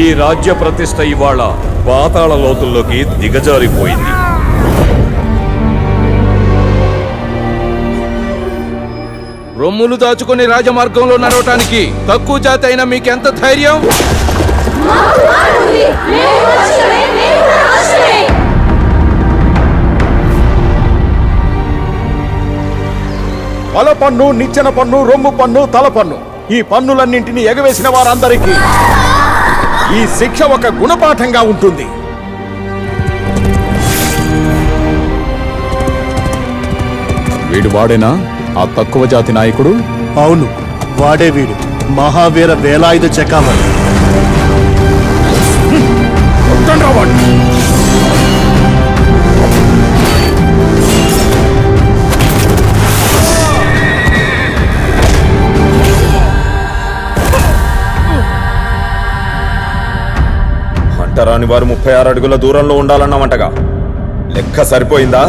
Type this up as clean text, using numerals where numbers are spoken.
ఈ రాజ్య ప్రతిష్ట ఇవాళ పాతాళ లోతుల్లోకి దిగజారిపోయింది. రొమ్ములు దాచుకుని రాజమార్గంలో నడవటానికి తక్కువ జాతి అయినా మీకెంత ధైర్యం? తల పన్ను, నిచ్చెన పన్ను, రొమ్ము పన్ను, తల పన్ను, ఈ పన్నులన్నింటినీ ఎగవేసిన వారందరికీ ఈ శిక్ష ఒక గుణపాఠంగా ఉంటుంది. వీడు వాడేనా ఆ తక్కువ జాతి నాయకుడు? అవును, వాడే వీడు, మహావీర వేలాయుధ చకామణి. అంటరాని వారు 36 అడుగుల దూరంలో ఉండాలన్నమాటగా. లెక్క సరిపోయిందా?